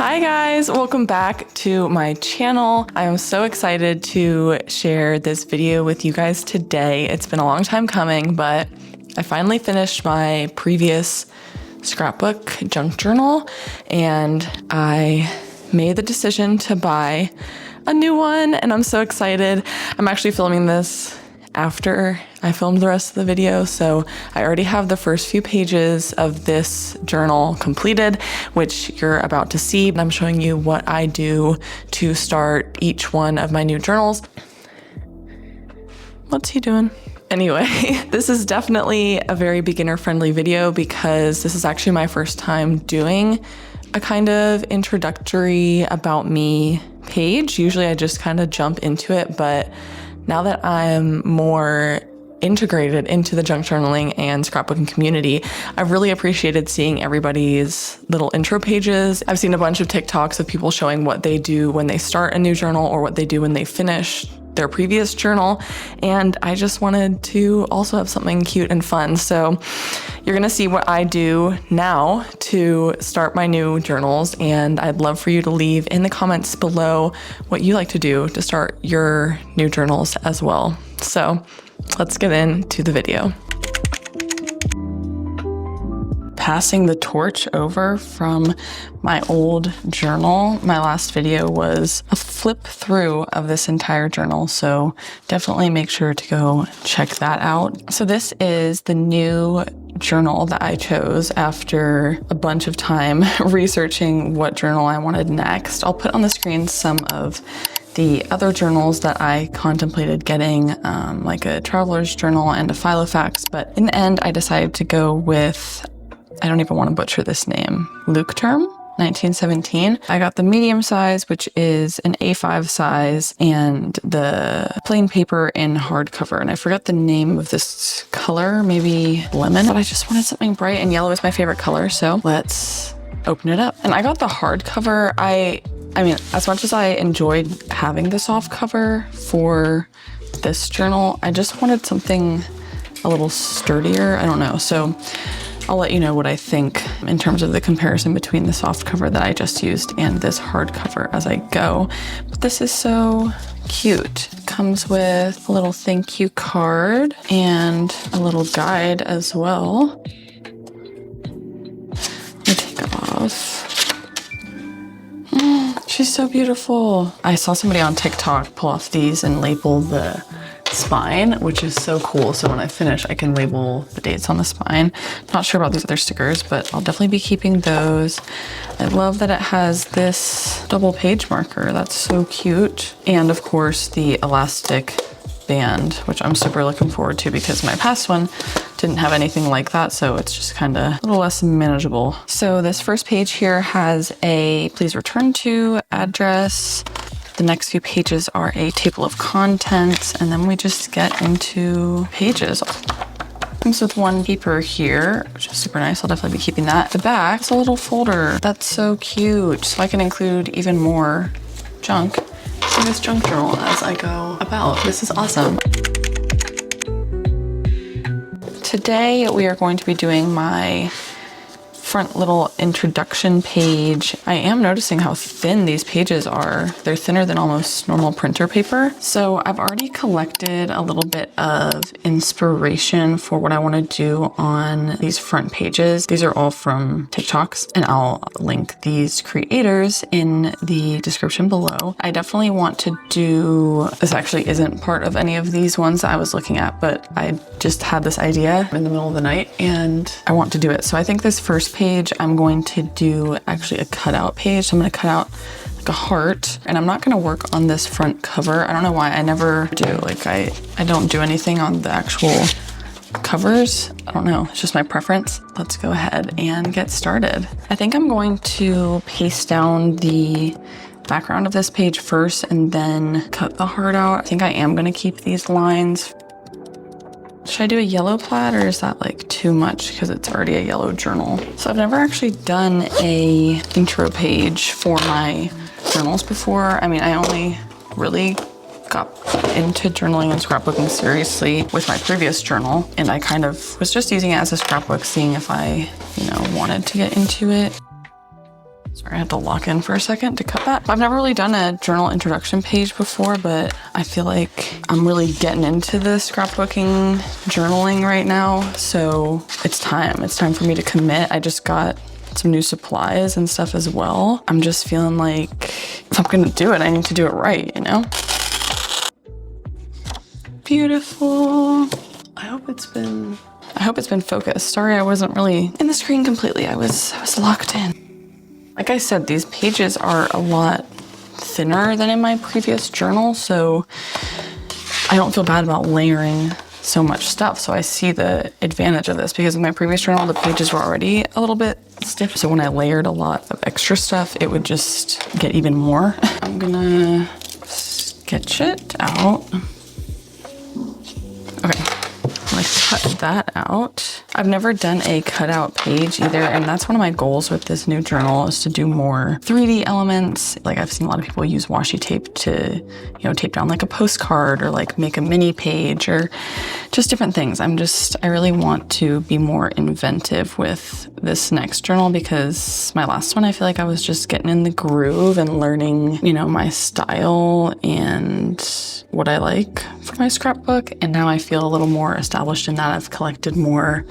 Hi guys, welcome back to my channel. I am so excited to share this video with you guys today. It's been a long time coming, but I finally finished my previous scrapbook junk journal and I made the decision to buy a new one and I'm so excited. I'm actually filming this after I filmed the rest of the video, so I already have the first few pages of this journal completed, which you're about to see. I'm showing you what I do to start each one of my new journals. What's he doing? Anyway, this is definitely a very beginner-friendly video because this is actually my first time doing a kind of introductory about me page. Usually I just kind of jump into it, but now that I'm more integrated into the junk journaling and scrapbooking community, I've really appreciated seeing everybody's little intro pages. I've seen a bunch of TikToks of people showing what they do when they start a new journal or what they do when they finish their previous journal. And I just wanted to also have something cute and fun. So you're gonna see what I do now to start my new journals. And I'd love for you to leave in the comments below what you like to do to start your new journals as well. So let's get into the video. Passing the torch over from my old journal. My last video was a flip through of this entire journal, so definitely make sure to go check that out. So this is the new journal that I chose after a bunch of time researching what journal I wanted next. I'll put on the screen some of the other journals that I contemplated getting, like a traveler's journal and a Filofax, but in the end I decided to go with, I don't even want to butcher this name, Luke Term, 1917. I got the medium size, which is an A5 size, and the plain paper in hardcover. And I forgot the name of this color, maybe lemon, but I just wanted something bright and yellow is my favorite color. So let's open it up. And I got the hardcover. I mean, as much as I enjoyed having the soft cover for this journal, I just wanted something a little sturdier. I don't know. So I'll let you know what I think in terms of the comparison between the soft cover that I just used and this hardcover as I go. But this is so cute. It comes with a little thank you card and a little guide as well. Let me take it off. She's so beautiful. I saw somebody on TikTok pull off these and label the spine, which is so cool. So when I finish, I can label the dates on the spine. Not sure about these other stickers, but I'll definitely be keeping those. I love that it has this double page marker. That's so cute. And of course the elastic band, which I'm super looking forward to because my past one didn't have anything like that. So it's just kind of a little less manageable. So this first page here has a please return to address. The next few pages are a table of contents, and then we just get into pages. Comes with one paper here, which is super nice. I'll definitely be keeping that. The back is a little folder. That's so cute. So I can include even more junk in this junk journal as I go about. This is awesome. Today we are going to be doing my front little introduction page. I am noticing how thin these pages are. They're thinner than almost normal printer paper. So I've already collected a little bit of inspiration for what I want to do on these front pages. These are all from TikToks, and I'll link these creators in the description below. I definitely want to do, this actually isn't part of any of these ones that I was looking at, but I just had this idea in the middle of the night and I want to do it. So I think this first page, I'm going to do actually a cutout page. So I'm going to cut out like a heart, and I'm not going to work on this front cover. I don't know why. I never do. Like I don't do anything on the actual covers. I don't know. It's just my preference. Let's go ahead and get started. I think I'm going to paste down the background of this page first and then cut the heart out. I think I am going to keep these lines. Should I do a yellow plaid or is that like too much because it's already a yellow journal? So I've never actually done a intro page for my journals before. I mean, I only really got into journaling and scrapbooking seriously with my previous journal, and I kind of was just using it as a scrapbook, seeing if I, wanted to get into it. Sorry, I had to lock in for a second to cut that. I've never really done a journal introduction page before, but I feel like I'm really getting into the scrapbooking journaling right now. So it's time. It's time for me to commit. I just got some new supplies and stuff as well. I'm just feeling like if I'm gonna do it, I need to do it right, you know? Beautiful. I hope it's been focused. Sorry, I wasn't really in the screen completely. I was locked in. Like I said, these pages are a lot thinner than in my previous journal, so I don't feel bad about layering so much stuff. So I see the advantage of this because in my previous journal, the pages were already a little bit stiff. So when I layered a lot of extra stuff, it would just get even more. I'm gonna sketch it out. Okay. I'm gonna cut that out. I've never done a cutout page either, and that's one of my goals with this new journal is to do more 3D elements. Like I've seen a lot of people use washi tape to, you know, tape down like a postcard or like make a mini page or just different things. I really want to be more inventive with this next journal because my last one, I feel like I was just getting in the groove and learning, you know, my style and what I like for my scrapbook. And now I feel a little more established in that. I've collected more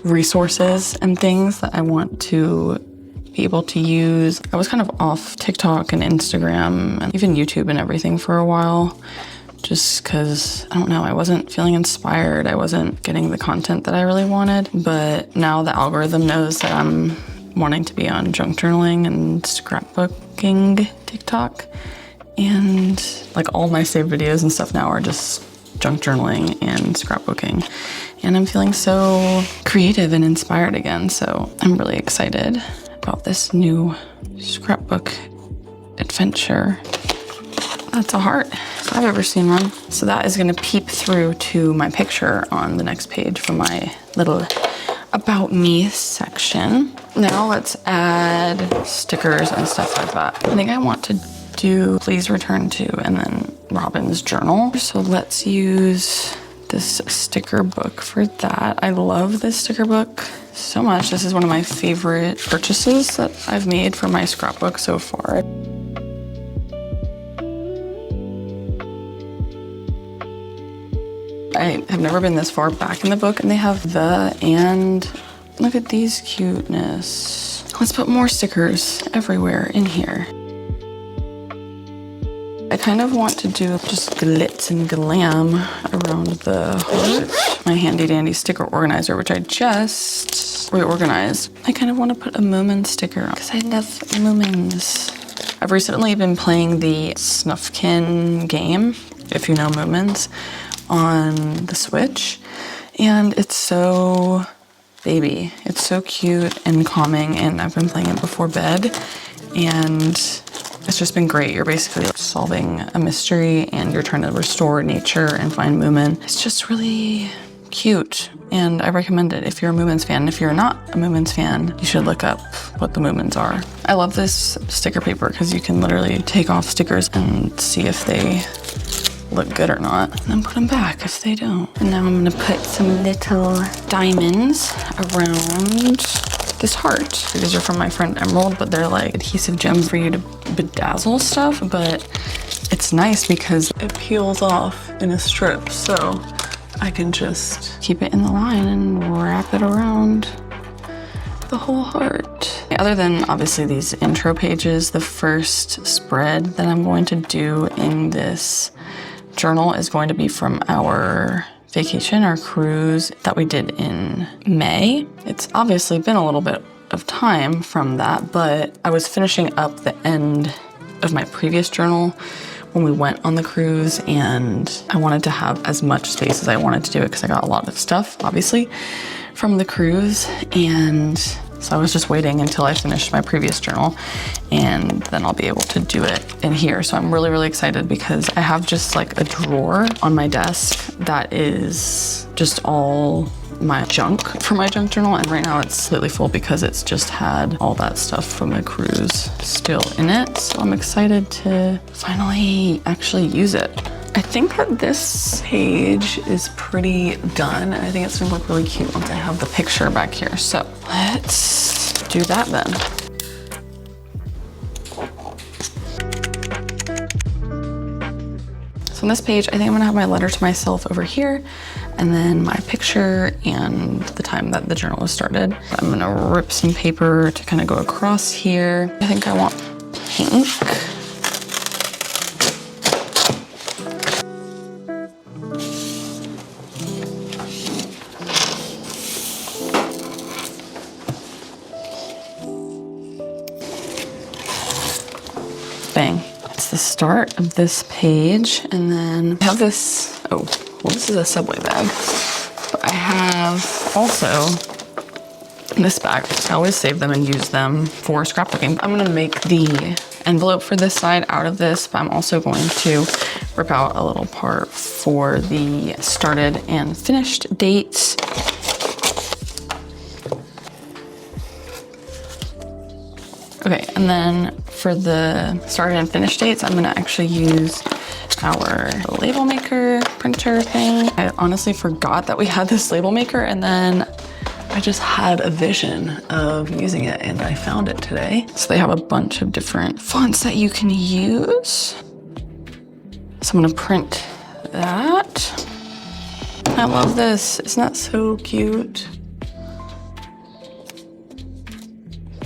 resources and things that I want to be able to use. I was kind of off TikTok and Instagram and even YouTube and everything for a while, just because, I don't know, I wasn't feeling inspired. I wasn't getting the content that I really wanted. But now the algorithm knows that I'm wanting to be on junk journaling and scrapbooking TikTok. And like all my saved videos and stuff now are just junk journaling and scrapbooking. And I'm feeling so creative and inspired again. So I'm really excited about this new scrapbook adventure. That's a heart if I've ever seen one. So that is gonna peep through to my picture on the next page for my little about me section. Now let's add stickers and stuff like that. I think I want to do please return to and then Robyn's journal. So let's use this sticker book for that. I love this sticker book so much. This is one of my favorite purchases that I've made for my scrapbook so far. I have never been this far back in the book and they have the and look at these cuteness. Let's put more stickers everywhere in here. I kind of want to do just glitz and glam around the heart. My handy dandy sticker organizer, which I just reorganized. I kind of want to put a Moomin sticker on because I love Moomins. I've recently been playing the Snufkin game, if you know Moomins, on the Switch. And it's so baby. It's so cute and calming, and I've been playing it before bed. And it's just been great. You're basically solving a mystery and you're trying to restore nature and find Moomin. It's just really cute and I recommend it if you're a Moomins fan. If you're not a Moomins fan, you should look up what the Moomins are. I love this sticker paper because you can literally take off stickers and see if they look good or not, and then put them back if they don't. And now I'm gonna put some little diamonds around this heart. These are from my friend Emerald, but they're like adhesive gems for you to bedazzle stuff, but it's nice because it peels off in a strip, so I can just keep it in the line and wrap it around the whole heart. Other than obviously these intro pages, the first spread that I'm going to do in this journal is going to be from our vacation, our cruise that we did in May. It's obviously been a little bit of time from that, but I was finishing up the end of my previous journal when we went on the cruise, and I wanted to have as much space as I wanted to do it because I got a lot of stuff, obviously, from the cruise, and so I was just waiting until I finished my previous journal, and then I'll be able to do it in here. So I'm really, really excited because I have just like a drawer on my desk that is just all my junk for my junk journal, and right now it's slightly full because it's just had all that stuff from the cruise still in it. So I'm excited to finally actually use it. I think that this page is pretty done, and I think it's gonna look really cute once I have the picture back here. So let's do that then. on this page, I think I'm gonna have my letter to myself over here, and then my picture and the time that the journal was started. I'm gonna rip some paper to kind of go across here. I think I want pink. Bang. It's the start of this page. And then I have this, oh, well, this is a Subway bag. But I have also this bag. I always save them and use them for scrapbooking. I'm gonna make the envelope for this side out of this, but I'm also going to rip out a little part for the started and finished dates. Okay, and then for the started and finished dates, I'm gonna actually use our label maker printer thing. I honestly forgot that we had this label maker, and then I just had a vision of using it and I found it today. So they have a bunch of different fonts that you can use. So I'm gonna print that. I love this, isn't that so cute?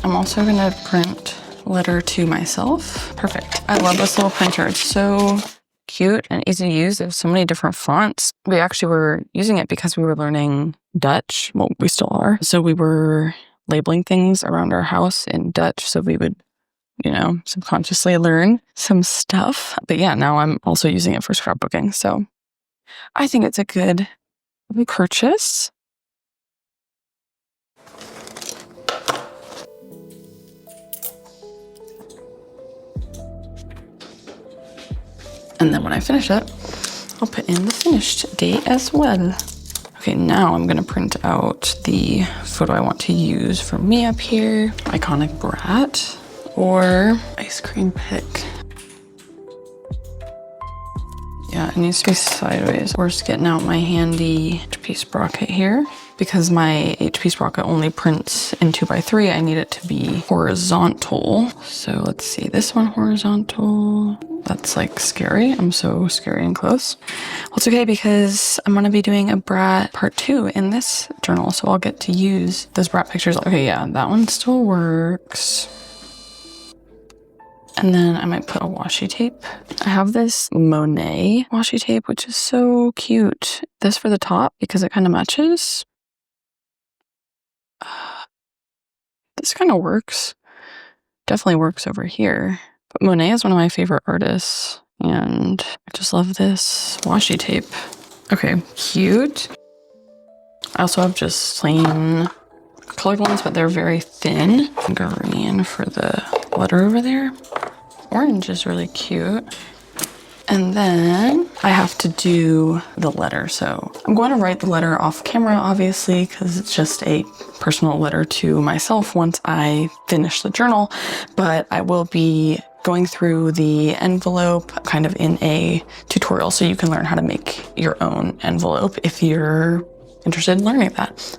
I'm also gonna print letter to myself. Perfect. I love this little printer. It's so cute and easy to use. There's so many different fonts. We actually were using it because we were learning Dutch. Well, we still are. So we were labeling things around our house in Dutch. So we would, you know, subconsciously learn some stuff. But yeah, now I'm also using it for scrapbooking. So I think it's a good purchase. And then when I finish it, I'll put in the finished date as well. Okay, now I'm gonna print out the photo I want to use for me up here. Iconic brat or ice cream pick. Yeah, it needs to be sideways. Or just getting out my handy HP sprocket here. Because my HP sprocket only prints in 2x3, I need it to be horizontal. So let's see, this one horizontal. That's like scary. I'm so scary and close. Well, it's okay because I'm gonna be doing a brat part 2 in this journal. So I'll get to use those brat pictures. Okay, yeah, that one still works. And then I might put a washi tape. I have this Monet washi tape, which is so cute. This for the top because it kind of matches. This kind of works. Definitely works over here. But Monet is one of my favorite artists, and I just love this washi tape. Okay, cute. I also have just plain colored ones, but they're very thin. Green for the letter over there. Orange is really cute. And then I have to do the letter. So I'm going to write the letter off camera, obviously, because it's just a personal letter to myself once I finish the journal. But I will be going through the envelope kind of in a tutorial so you can learn how to make your own envelope if you're interested in learning that.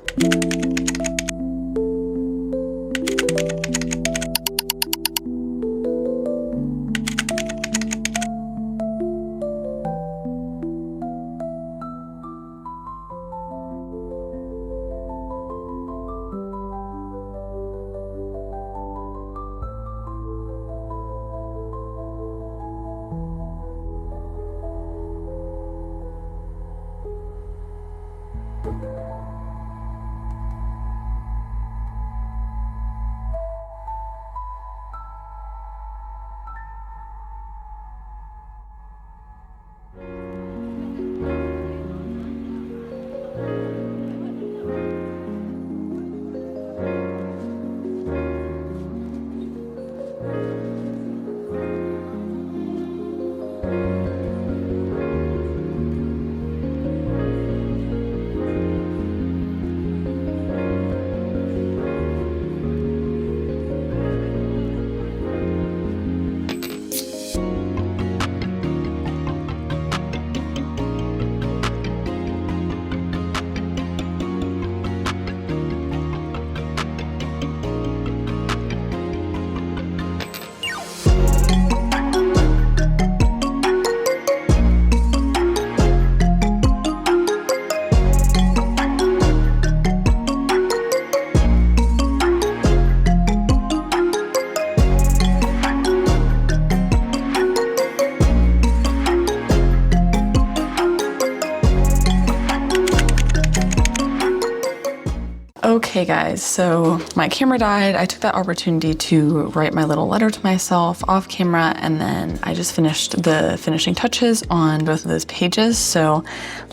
Okay guys, so my camera died. I took that opportunity to write my little letter to myself off camera, and then I just finished the finishing touches on both of those pages. So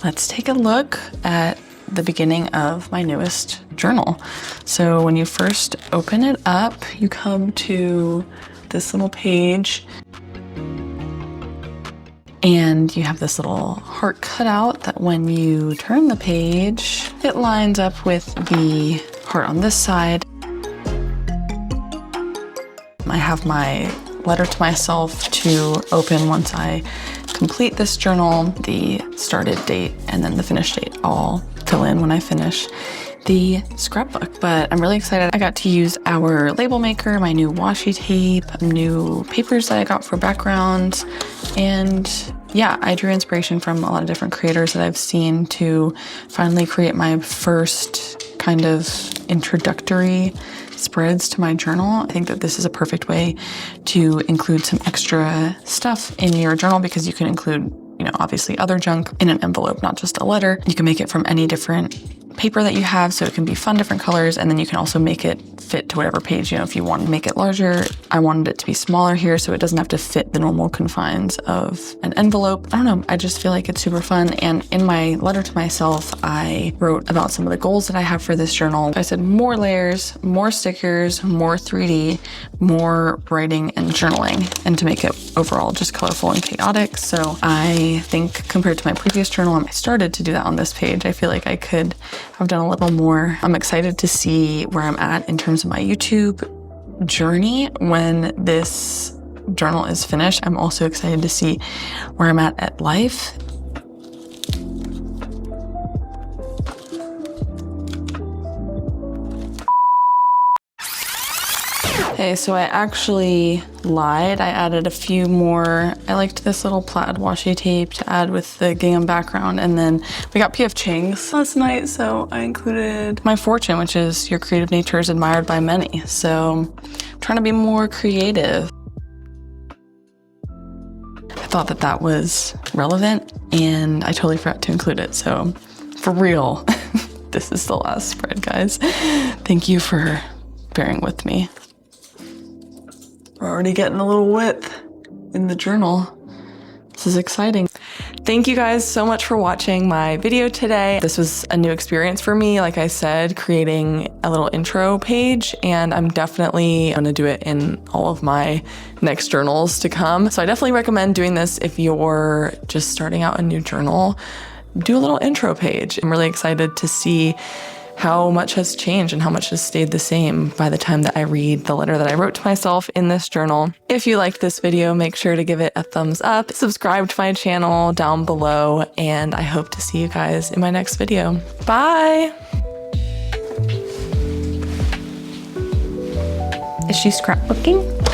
let's take a look at the beginning of my newest journal. So when you first open it up, you come to this little page and you have this little heart cutout that when you turn the page, it lines up with the heart on this side. I have my letter to myself to open once I complete this journal, the started date and then the finish date. I'll fill in when I finish the scrapbook, but I'm really excited. I got to use our label maker, my new washi tape, new papers that I got for backgrounds, and yeah, I drew inspiration from a lot of different creators that I've seen to finally create my first kind of introductory spreads to my journal. I think that this is a perfect way to include some extra stuff in your journal because you can include, you know, obviously other junk in an envelope, not just a letter. You can make it from any different paper that you have, so it can be fun, different colors, and then you can also make it fit to whatever page. You know, if you want to make it larger, I wanted it to be smaller here so it doesn't have to fit the normal confines of an envelope. I don't know, I just feel like it's super fun. And in my letter to myself, I wrote about some of the goals that I have for this journal. I said more layers, more stickers, more 3D, more writing and journaling, and to make it overall just colorful and chaotic. So I think compared to my previous journal, I started to do that on this page. I feel like I could have done a little more. I'm excited to see where I'm at in terms of my YouTube journey when this journal is finished. I'm also excited to see where I'm at life. Okay, so I actually lied. I added a few more. I liked this little plaid washi tape to add with the gingham background. And then we got P.F. Chang's last night, so I included my fortune, which is your creative nature is admired by many. So I'm trying to be more creative. I thought that that was relevant and I totally forgot to include it. So for real, this is the last spread, guys. Thank you for bearing with me. We're already getting a little width in the journal. This is exciting. Thank you guys so much for watching my video today. This was a new experience for me, like I said, creating a little intro page, and I'm definitely gonna do it in all of my next journals to come. So I definitely recommend doing this if you're just starting out a new journal. Do a little intro page. I'm really excited to see how much has changed and how much has stayed the same by the time that I read the letter that I wrote to myself in this journal. If you liked this video, make sure to give it a thumbs up, subscribe to my channel down below, and I hope to see you guys in my next video. Bye! Is she scrapbooking?